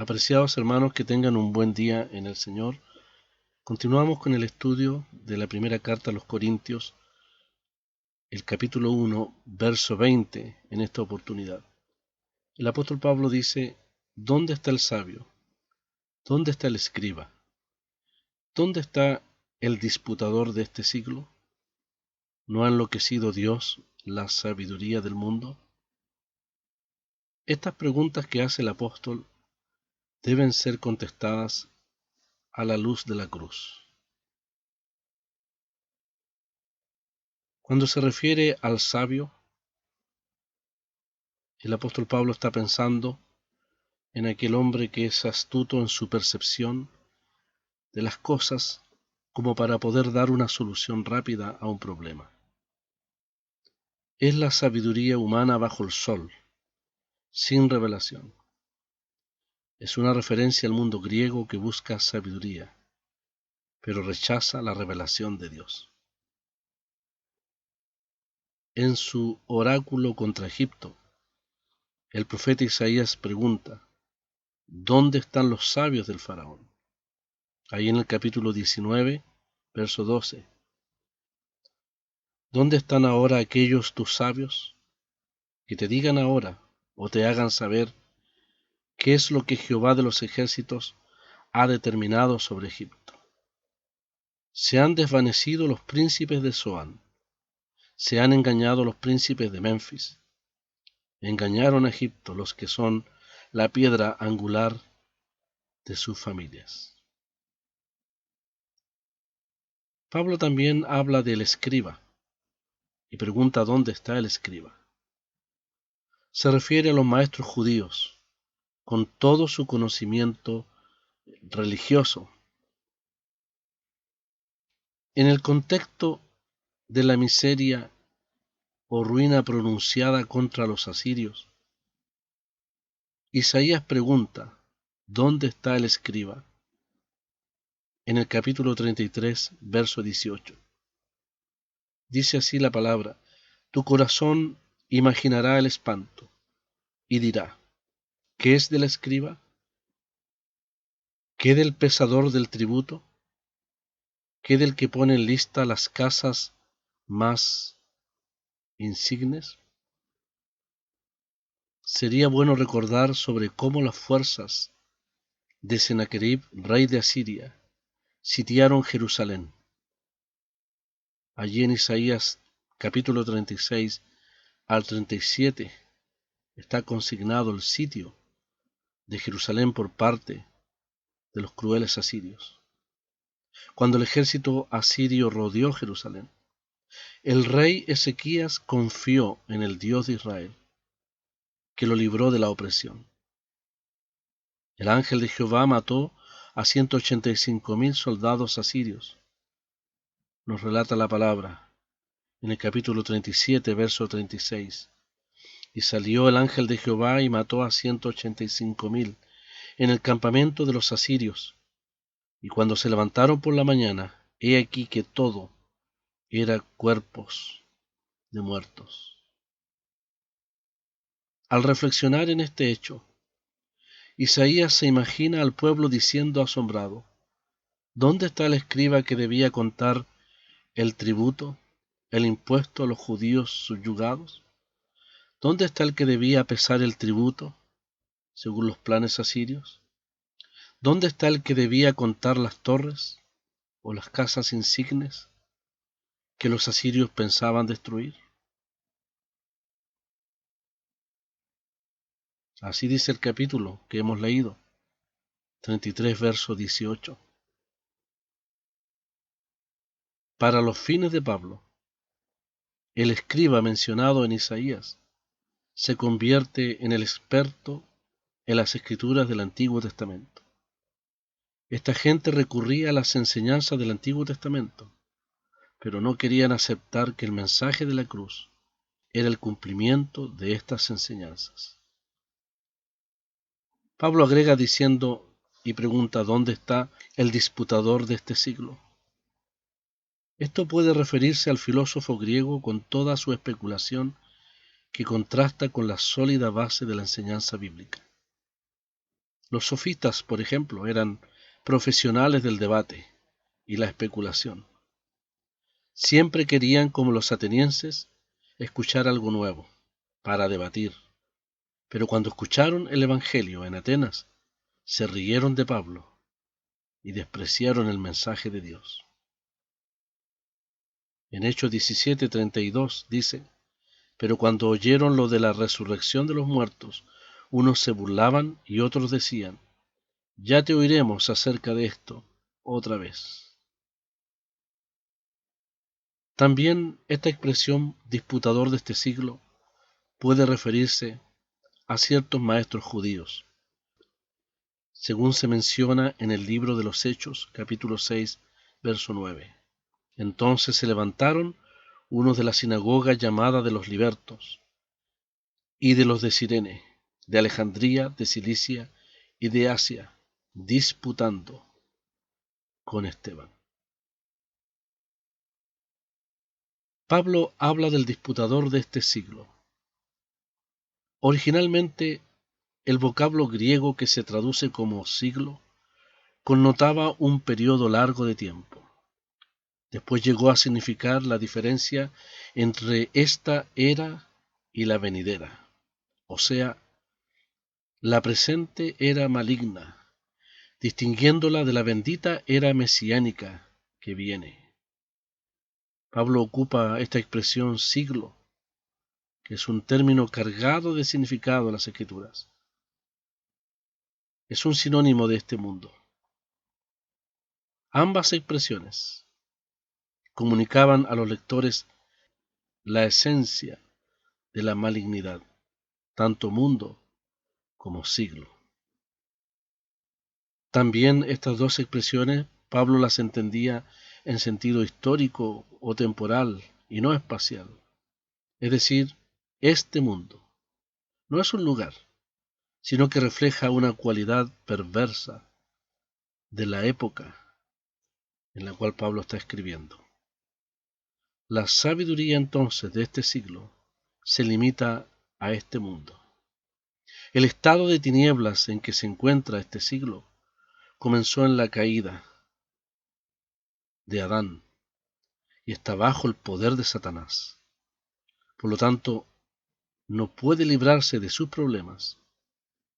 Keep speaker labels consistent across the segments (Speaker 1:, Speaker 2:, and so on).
Speaker 1: Apreciados hermanos, que tengan un buen día en el Señor. Continuamos con el estudio de la primera carta a los Corintios, el capítulo 1, verso 20, en esta oportunidad. El apóstol Pablo dice: ¿dónde está el sabio? ¿Dónde está el escriba? ¿Dónde está el disputador de este siglo? ¿No ha enloquecido Dios la sabiduría del mundo? Estas preguntas que hace el apóstol deben ser contestadas a la luz de la cruz. Cuando se refiere al sabio, el apóstol Pablo está pensando en aquel hombre que es astuto en su percepción de las cosas como para poder dar una solución rápida a un problema. Es la sabiduría humana bajo el sol, sin revelación. Es una referencia al mundo griego que busca sabiduría, pero rechaza la revelación de Dios. En su oráculo contra Egipto, el profeta Isaías pregunta: ¿dónde están los sabios del faraón? Ahí en el capítulo 19, verso 12. ¿Dónde están ahora aquellos tus sabios que te digan ahora o te hagan saber qué es lo que Jehová de los ejércitos ha determinado sobre Egipto? Se han desvanecido los príncipes de Zoán, se han engañado los príncipes de Memphis. Engañaron a Egipto los que son la piedra angular de sus familias. Pablo también habla del escriba y pregunta: ¿dónde está el escriba? Se refiere a los maestros judíos con todo su conocimiento religioso. En el contexto de la miseria o ruina pronunciada contra los asirios, Isaías pregunta: ¿dónde está el escriba? En el capítulo 33, verso 18. Dice así la palabra: tu corazón imaginará el espanto y dirá: ¿qué es del escriba? ¿Qué del pesador del tributo? ¿Qué del que pone en lista las casas más insignes? Sería bueno recordar sobre cómo las fuerzas de Sennacherib, rey de Asiria, sitiaron Jerusalén. Allí en Isaías capítulo 36 al 37 está consignado el sitio de Jerusalén por parte de los crueles asirios. Cuando el ejército asirio rodeó Jerusalén, el rey Ezequías confió en el Dios de Israel, que lo libró de la opresión. El ángel de Jehová mató a 185,000 soldados asirios. Nos relata la palabra en el capítulo 37, verso 36. Y salió el ángel de Jehová y mató a 185,000 en el campamento de los asirios. Y cuando se levantaron por la mañana, he aquí que todo era cuerpos de muertos. Al reflexionar en este hecho, Isaías se imagina al pueblo diciendo asombrado: ¿dónde está el escriba que debía contar el tributo, el impuesto a los judíos subyugados? ¿Dónde está el que debía pesar el tributo, según los planes asirios? ¿Dónde está el que debía contar las torres o las casas insignes que los asirios pensaban destruir? Así dice el capítulo que hemos leído, 33, verso 18. Para los fines de Pablo, el escriba mencionado en Isaías se convierte en el experto en las escrituras del Antiguo Testamento. Esta gente recurría a las enseñanzas del Antiguo Testamento, pero no querían aceptar que el mensaje de la cruz era el cumplimiento de estas enseñanzas. Pablo agrega diciendo y pregunta: ¿dónde está el disputador de este siglo? Esto puede referirse al filósofo griego con toda su especulación que contrasta con la sólida base de la enseñanza bíblica. Los sofistas, por ejemplo, eran profesionales del debate y la especulación. Siempre querían, como los atenienses, escuchar algo nuevo para debatir. Pero cuando escucharon el Evangelio en Atenas, se rieron de Pablo y despreciaron el mensaje de Dios. En Hechos 17:32 dice: pero cuando oyeron lo de la resurrección de los muertos, unos se burlaban y otros decían: ya te oiremos acerca de esto otra vez. También esta expresión disputador de este siglo puede referirse a ciertos maestros judíos, según se menciona en el libro de los Hechos, capítulo 6, verso 9. Entonces se levantaron unos de la sinagoga llamada de los libertos, y de los de Cirene, de Alejandría, de Cilicia y de Asia, disputando con Esteban. Pablo habla del disputador de este siglo. Originalmente, el vocablo griego que se traduce como siglo connotaba un periodo largo de tiempo. Después llegó a significar la diferencia entre esta era y la venidera, o sea, la presente era maligna, distinguiéndola de la bendita era mesiánica que viene. Pablo ocupa esta expresión siglo, que es un término cargado de significado en las Escrituras. Es un sinónimo de este mundo. Ambas expresiones comunicaban a los lectores la esencia de la malignidad, tanto mundo como siglo. También estas dos expresiones Pablo las entendía en sentido histórico o temporal y no espacial. Es decir, este mundo no es un lugar, sino que refleja una cualidad perversa de la época en la cual Pablo está escribiendo. La sabiduría entonces de este siglo se limita a este mundo. El estado de tinieblas en que se encuentra este siglo comenzó en la caída de Adán y está bajo el poder de Satanás. Por lo tanto, no puede librarse de sus problemas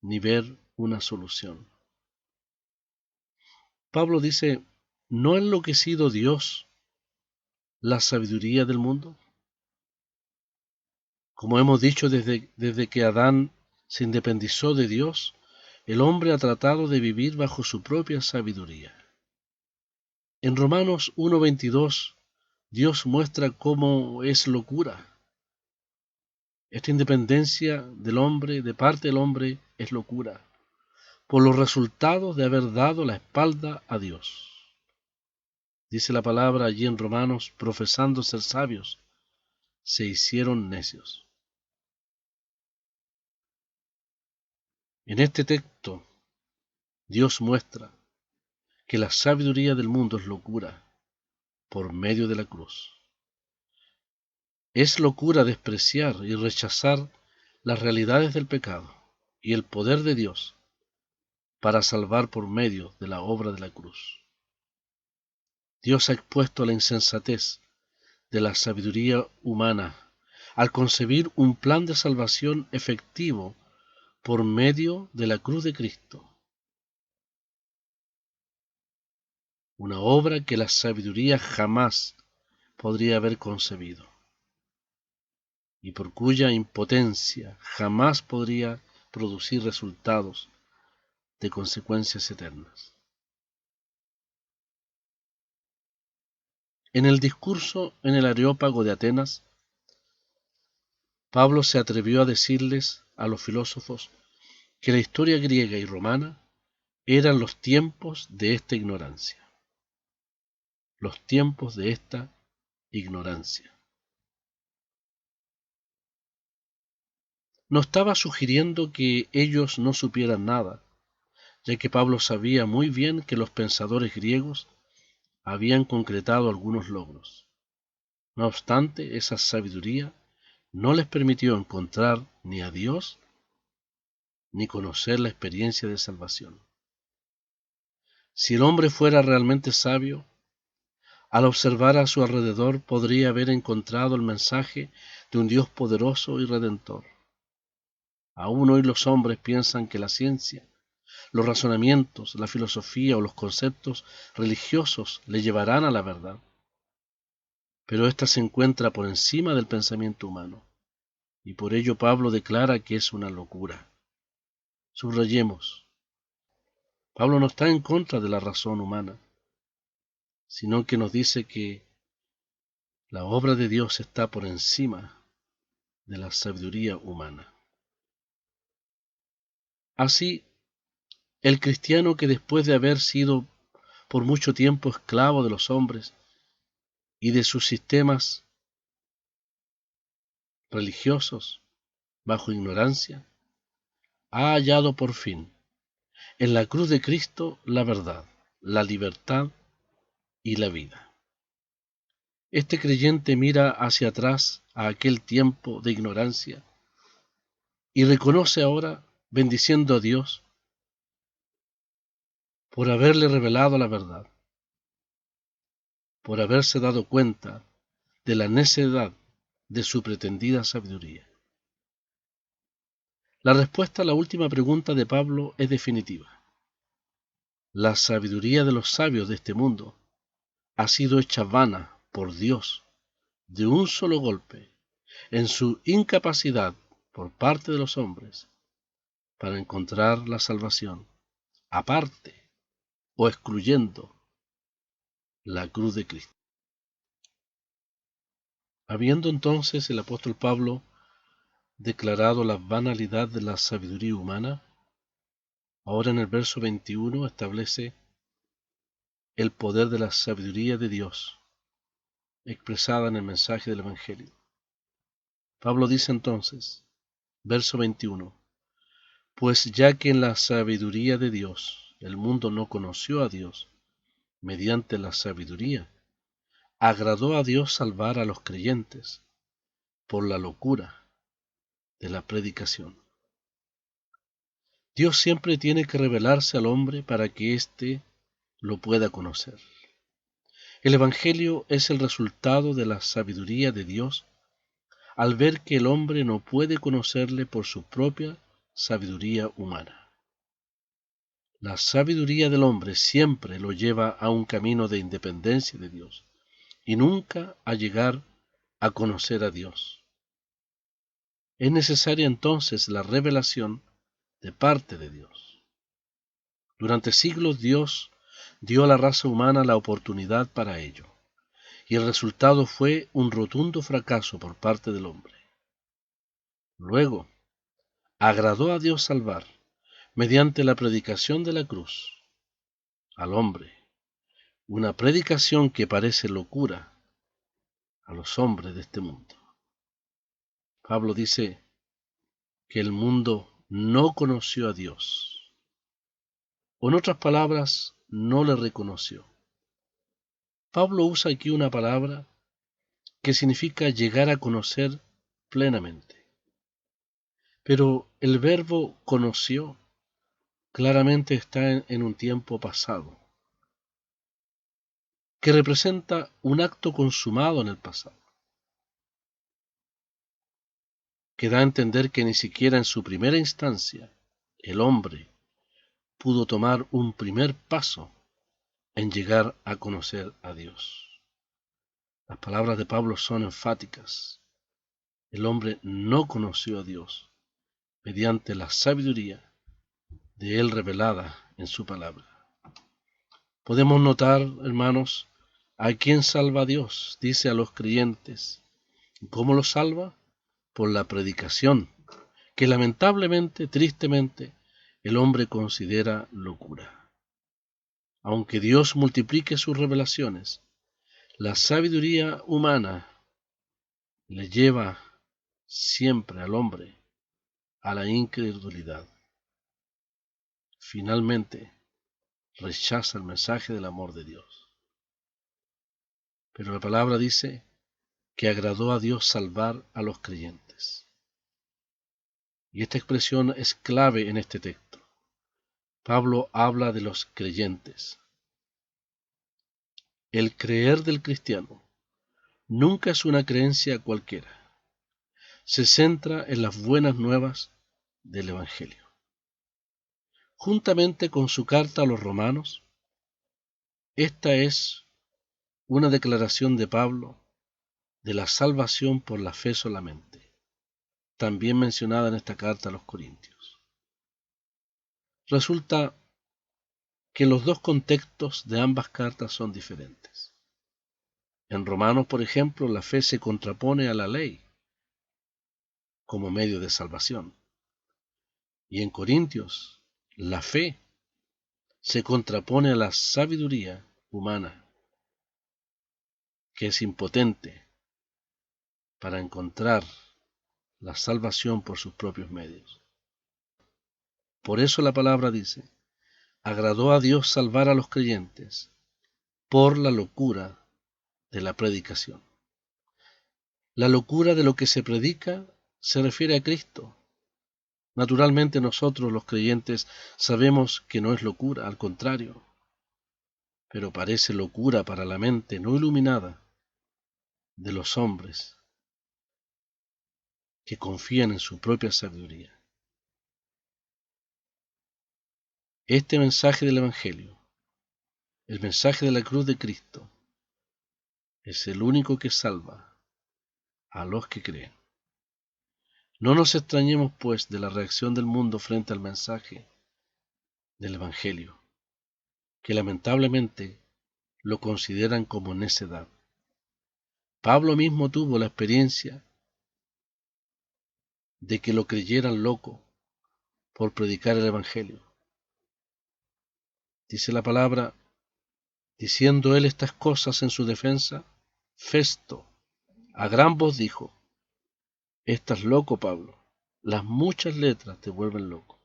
Speaker 1: ni ver una solución. Pablo dice: ¿no ha enloquecido Dios la sabiduría del mundo? Como hemos dicho, desde que Adán se independizó de Dios, el hombre ha tratado de vivir bajo su propia sabiduría. En Romanos 1:22, Dios muestra cómo es locura. Esta independencia del hombre, de parte del hombre, es locura, por los resultados de haber dado la espalda a Dios. Dice la palabra allí en Romanos: profesando ser sabios, se hicieron necios. En este texto, Dios muestra que la sabiduría del mundo es locura por medio de la cruz. Es locura despreciar y rechazar las realidades del pecado y el poder de Dios para salvar por medio de la obra de la cruz. Dios ha expuesto la insensatez de la sabiduría humana al concebir un plan de salvación efectivo por medio de la cruz de Cristo. Una obra que la sabiduría jamás podría haber concebido y por cuya impotencia jamás podría producir resultados de consecuencias eternas. En el discurso en el Areópago de Atenas, Pablo se atrevió a decirles a los filósofos que la historia griega y romana eran los tiempos de esta ignorancia. Los tiempos de esta ignorancia. No estaba sugiriendo que ellos no supieran nada, ya que Pablo sabía muy bien que los pensadores griegos habían concretado algunos logros. No obstante, esa sabiduría no les permitió encontrar ni a Dios ni conocer la experiencia de salvación. Si el hombre fuera realmente sabio, al observar a su alrededor podría haber encontrado el mensaje de un Dios poderoso y redentor. Aún hoy los hombres piensan que la ciencia, los razonamientos, la filosofía o los conceptos religiosos le llevarán a la verdad. Pero ésta se encuentra por encima del pensamiento humano, y por ello Pablo declara que es una locura. Subrayemos, Pablo no está en contra de la razón humana, sino que nos dice que la obra de Dios está por encima de la sabiduría humana. Así, el cristiano que después de haber sido por mucho tiempo esclavo de los hombres y de sus sistemas religiosos bajo ignorancia, ha hallado por fin en la cruz de Cristo la verdad, la libertad y la vida. Este creyente mira hacia atrás a aquel tiempo de ignorancia y reconoce ahora, bendiciendo a Dios, por haberle revelado la verdad, por haberse dado cuenta de la necedad de su pretendida sabiduría. La respuesta a la última pregunta de Pablo es definitiva. La sabiduría de los sabios de este mundo ha sido hecha vana por Dios de un solo golpe en su incapacidad por parte de los hombres para encontrar la salvación, aparte o excluyendo la cruz de Cristo. Habiendo entonces el apóstol Pablo declarado la banalidad de la sabiduría humana, ahora en el verso 21 establece el poder de la sabiduría de Dios expresada en el mensaje del Evangelio. Pablo dice entonces, verso 21, pues ya que en la sabiduría de Dios el mundo no conoció a Dios mediante la sabiduría, agradó a Dios salvar a los creyentes por la locura de la predicación. Dios siempre tiene que revelarse al hombre para que éste lo pueda conocer. El Evangelio es el resultado de la sabiduría de Dios al ver que el hombre no puede conocerle por su propia sabiduría humana. La sabiduría del hombre siempre lo lleva a un camino de independencia de Dios y nunca a llegar a conocer a Dios. Es necesaria entonces la revelación de parte de Dios. Durante siglos Dios dio a la raza humana la oportunidad para ello, y el resultado fue un rotundo fracaso por parte del hombre. Luego, agradó a Dios salvar, mediante la predicación de la cruz, al hombre, una predicación que parece locura a los hombres de este mundo. Pablo dice que el mundo no conoció a Dios, o en otras palabras, no le reconoció. Pablo usa aquí una palabra que significa llegar a conocer plenamente. Pero el verbo conoció claramente está en un tiempo pasado, que representa un acto consumado en el pasado, que da a entender que ni siquiera en su primera instancia el hombre pudo tomar un primer paso en llegar a conocer a Dios. Las palabras de Pablo son enfáticas. El hombre no conoció a Dios mediante la sabiduría de él revelada en su palabra. Podemos notar, hermanos, a quién salva Dios, dice a los creyentes. ¿Cómo los salva? Por la predicación, que lamentablemente, tristemente, el hombre considera locura. Aunque Dios multiplique sus revelaciones, la sabiduría humana le lleva siempre al hombre a la incredulidad. Finalmente, rechaza el mensaje del amor de Dios. Pero la palabra dice que agradó a Dios salvar a los creyentes. Y esta expresión es clave en este texto. Pablo habla de los creyentes. El creer del cristiano nunca es una creencia cualquiera. Se centra en las buenas nuevas del Evangelio. Juntamente con su carta a los romanos, esta es una declaración de Pablo de la salvación por la fe solamente, también mencionada en esta carta a los Corintios. Resulta que los dos contextos de ambas cartas son diferentes. En Romanos, por ejemplo, la fe se contrapone a la ley como medio de salvación. Y en Corintios, la fe se contrapone a la sabiduría humana, que es impotente para encontrar la salvación por sus propios medios. Por eso la palabra dice, agradó a Dios salvar a los creyentes por la locura de la predicación. La locura de lo que se predica se refiere a Cristo. Naturalmente nosotros los creyentes sabemos que no es locura, al contrario, pero parece locura para la mente no iluminada de los hombres que confían en su propia sabiduría. Este mensaje del Evangelio, el mensaje de la cruz de Cristo, es el único que salva a los que creen. No nos extrañemos, pues, de la reacción del mundo frente al mensaje del Evangelio, que lamentablemente lo consideran como necedad. Pablo mismo tuvo la experiencia de que lo creyeran loco por predicar el Evangelio. Dice la palabra, diciendo él estas cosas en su defensa, Festo a gran voz dijo, estás loco, Pablo, las muchas letras te vuelven loco.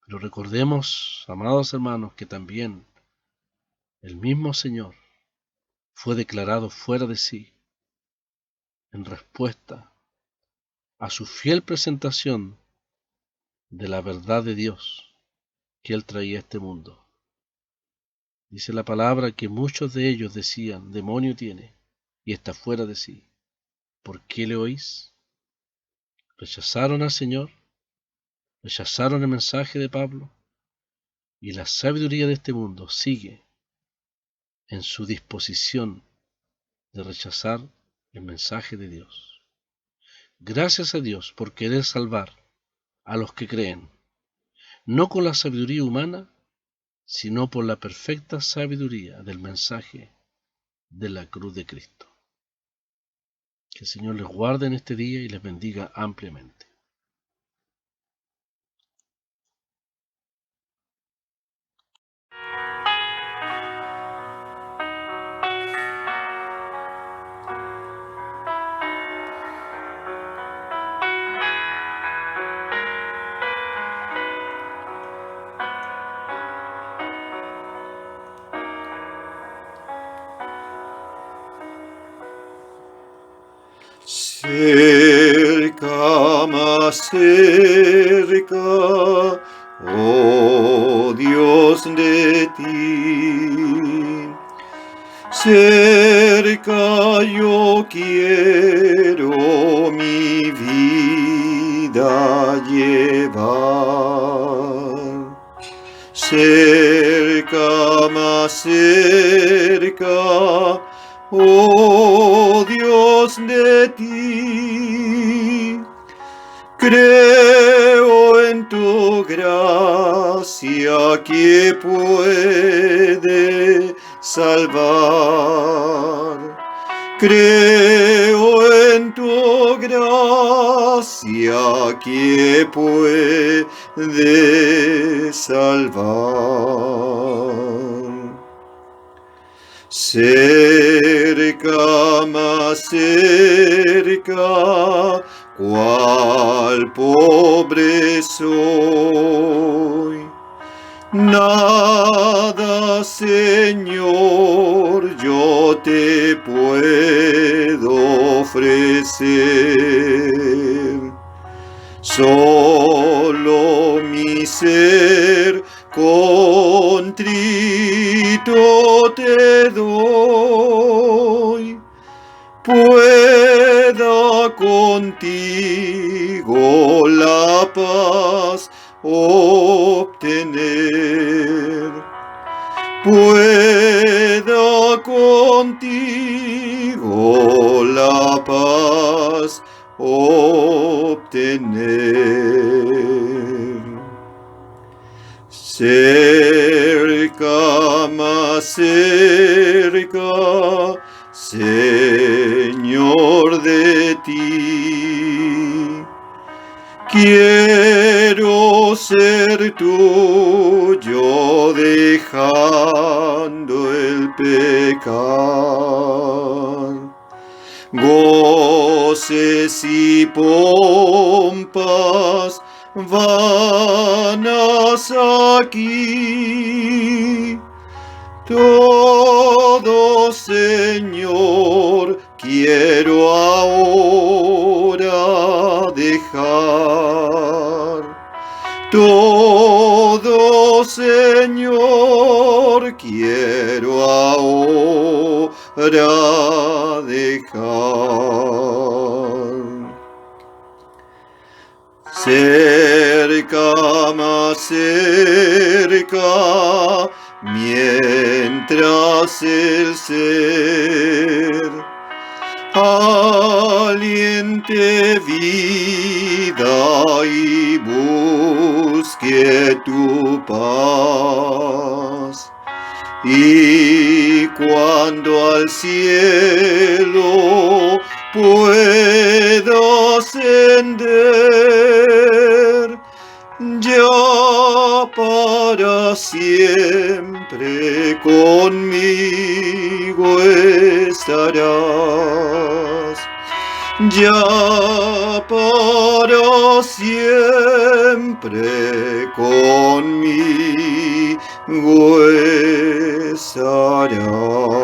Speaker 1: Pero recordemos, amados hermanos, que también el mismo Señor fue declarado fuera de sí en respuesta a su fiel presentación de la verdad de Dios que él traía a este mundo. Dice la palabra que muchos de ellos decían, demonio tiene y está fuera de sí. ¿Por qué le oís? Rechazaron al Señor, rechazaron el mensaje de Pablo, y la sabiduría de este mundo sigue en su disposición de rechazar el mensaje de Dios. Gracias a Dios por querer salvar a los que creen, no con la sabiduría humana, sino por la perfecta sabiduría del mensaje de la cruz de Cristo. Que el Señor les guarde en este día y les bendiga ampliamente.
Speaker 2: Cerca, más cerca, oh Dios de ti. Cerca yo quiero mi vida llevar. Cerca, más cerca, oh Dios de ti, creo en tu gracia que puede salvar. Creo en tu gracia que puede salvar. Cerca, más cerca, cual pobre soy. Nada, Señor, yo te puedo ofrecer. te doy, pueda contigo la paz obtener, pueda contigo la paz obtener. Cerca, más cerca, Señor, de ti, quiero ser tuyo dejando el pecado. Goces y pompas vanas aquí, todo, Señor, quiero ahora dejar. Todo, Señor, quiero ahora dejar. Cerca, más cerca, mientras el ser aliente vida y busque tu paz. Y cuando al cielo pueda ascender, ya para siempre conmigo estarás. Ya para siempre conmigo estarás.